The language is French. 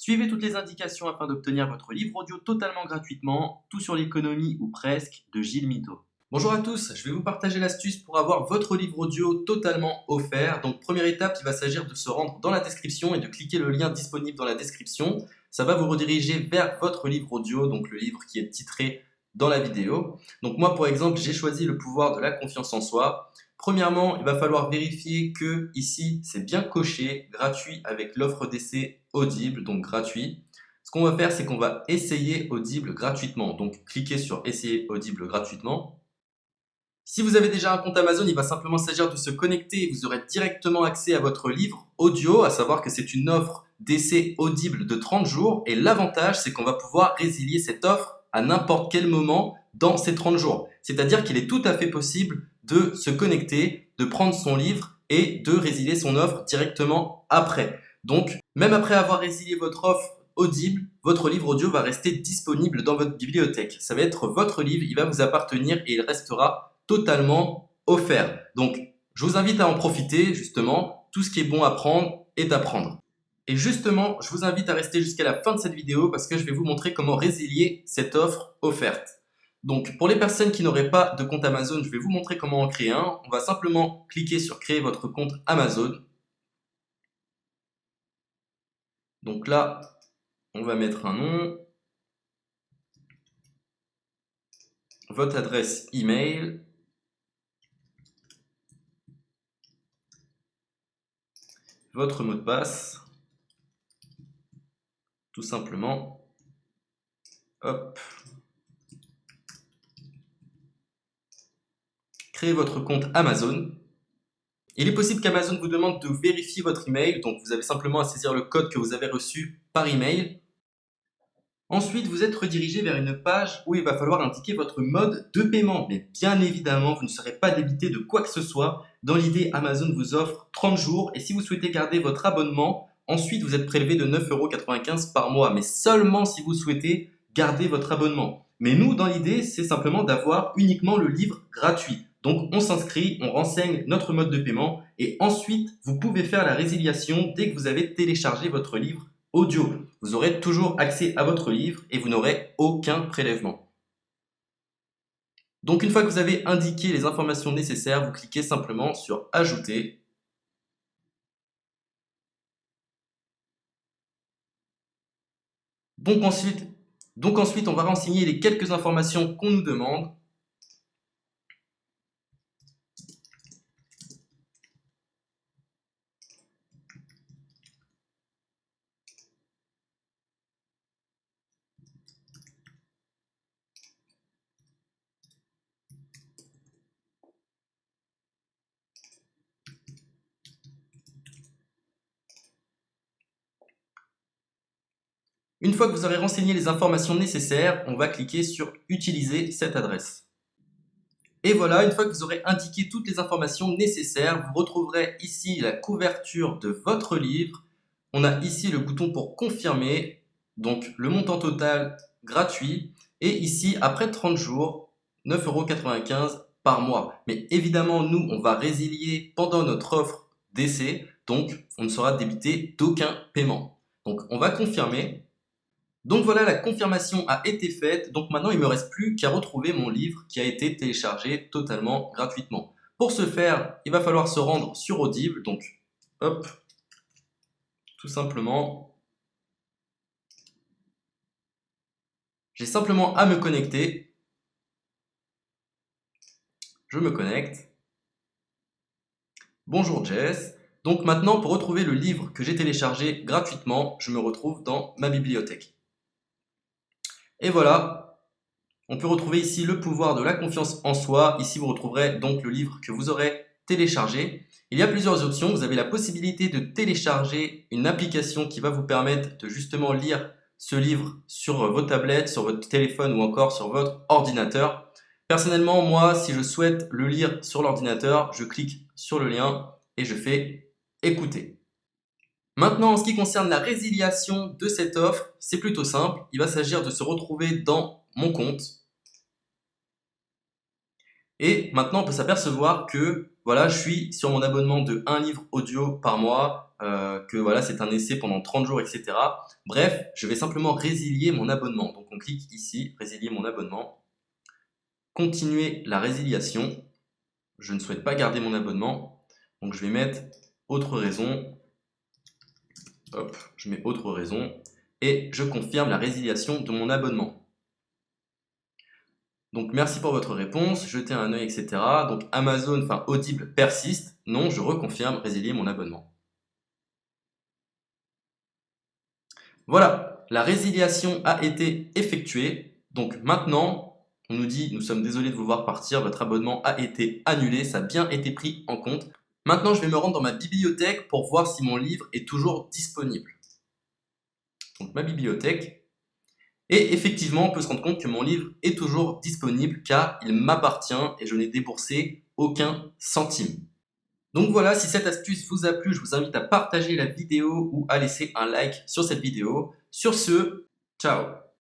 Suivez toutes les indications afin d'obtenir votre livre audio totalement gratuitement, tout sur l'économie ou presque, de Gilles Mito. Bonjour à tous, je vais vous partager l'astuce pour avoir votre livre audio totalement offert. Donc première étape, il va s'agir de se rendre dans la description et de cliquer le lien disponible dans la description. Ça va vous rediriger vers votre livre audio, donc le livre qui est titré dans la vidéo. Donc moi par exemple, j'ai choisi le pouvoir de la confiance en soi. Premièrement, il va falloir vérifier que ici c'est bien coché, gratuit avec l'offre d'essai Audible, donc gratuit. Ce qu'on va faire, c'est qu'on va essayer Audible gratuitement. Donc cliquez sur essayer Audible gratuitement. Si vous avez déjà un compte Amazon, il va simplement s'agir de se connecter et vous aurez directement accès à votre livre audio, à savoir que c'est une offre d'essai Audible de 30 jours. Et l'avantage, c'est qu'on va pouvoir résilier cette offre à n'importe quel moment dans ces 30 jours. C'est-à-dire qu'il est tout à fait possible de se connecter, de prendre son livre et de résilier son offre directement après. Donc, même après avoir résilié votre offre Audible, votre livre audio va rester disponible dans votre bibliothèque. Ça va être votre livre, il va vous appartenir et il restera totalement offert. Donc, je vous invite à en profiter, justement. Tout ce qui est bon à prendre est à prendre. Et justement, je vous invite à rester jusqu'à la fin de cette vidéo parce que je vais vous montrer comment résilier cette offre offerte. Donc, pour les personnes qui n'auraient pas de compte Amazon, je vais vous montrer comment en créer un. On va simplement cliquer sur créer votre compte Amazon. Donc là, on va mettre un nom, votre adresse email, votre mot de passe, tout simplement. Hop. Créez votre compte Amazon. Il est possible qu'Amazon vous demande de vérifier votre email, donc vous avez simplement à saisir le code que vous avez reçu par email. Ensuite, vous êtes redirigé vers une page où il va falloir indiquer votre mode de paiement. Mais bien évidemment, vous ne serez pas débité de quoi que ce soit. Dans l'idée, Amazon vous offre 30 jours et si vous souhaitez garder votre abonnement, ensuite vous êtes prélevé de 9,95 € par mois, mais seulement si vous souhaitez garder votre abonnement. Mais nous, dans l'idée, c'est simplement d'avoir uniquement le livre gratuit. Donc on s'inscrit, on renseigne notre mode de paiement et ensuite vous pouvez faire la résiliation dès que vous avez téléchargé votre livre audio. Vous aurez toujours accès à votre livre et vous n'aurez aucun prélèvement. Donc une fois que vous avez indiqué les informations nécessaires, vous cliquez simplement sur Ajouter. Donc ensuite, on va renseigner les quelques informations qu'on nous demande. Une fois que vous aurez renseigné les informations nécessaires, on va cliquer sur Utiliser cette adresse. Et voilà, une fois que vous aurez indiqué toutes les informations nécessaires, vous retrouverez ici la couverture de votre livre. On a ici le bouton pour confirmer, donc le montant total gratuit. Et ici, après 30 jours, 9,95 € par mois. Mais évidemment, nous, on va résilier pendant notre offre d'essai, donc on ne sera débité d'aucun paiement. Donc on va confirmer. Donc voilà, la confirmation a été faite. Donc maintenant, il ne me reste plus qu'à retrouver mon livre qui a été téléchargé totalement gratuitement. Pour ce faire, il va falloir se rendre sur Audible. Donc, hop, tout simplement. J'ai simplement à me connecter. Je me connecte. Bonjour Jess. Donc maintenant, pour retrouver le livre que j'ai téléchargé gratuitement, je me retrouve dans ma bibliothèque. Et voilà, on peut retrouver ici le pouvoir de la confiance en soi. Ici, vous retrouverez donc le livre que vous aurez téléchargé. Il y a plusieurs options. Vous avez la possibilité de télécharger une application qui va vous permettre de justement lire ce livre sur vos tablettes, sur votre téléphone ou encore sur votre ordinateur. Personnellement, moi, si je souhaite le lire sur l'ordinateur, je clique sur le lien et je fais écouter. Maintenant, en ce qui concerne la résiliation de cette offre, c'est plutôt simple. Il va s'agir de se retrouver dans mon compte. Et maintenant, on peut s'apercevoir que voilà, je suis sur mon abonnement de 1 livre audio par mois que voilà, c'est un essai pendant 30 jours, etc. Bref, je vais simplement résilier mon abonnement. Donc on clique ici, résilier mon abonnement, continuer la résiliation. Je ne souhaite pas garder mon abonnement, donc je vais mettre autre raison. Hop, je mets autre raison et je confirme la résiliation de mon abonnement. Donc merci pour votre réponse, jetez un œil, etc. Donc Amazon, enfin Audible persiste. Non, je reconfirme, résilier mon abonnement. Voilà, la résiliation a été effectuée. Donc maintenant, on nous dit, nous sommes désolés de vous voir partir, votre abonnement a été annulé, ça a bien été pris en compte. Maintenant, je vais me rendre dans ma bibliothèque pour voir si mon livre est toujours disponible. Donc ma bibliothèque. Et effectivement, on peut se rendre compte que mon livre est toujours disponible car il m'appartient et je n'ai déboursé aucun centime. Donc voilà, si cette astuce vous a plu, je vous invite à partager la vidéo ou à laisser un like sur cette vidéo. Sur ce, ciao!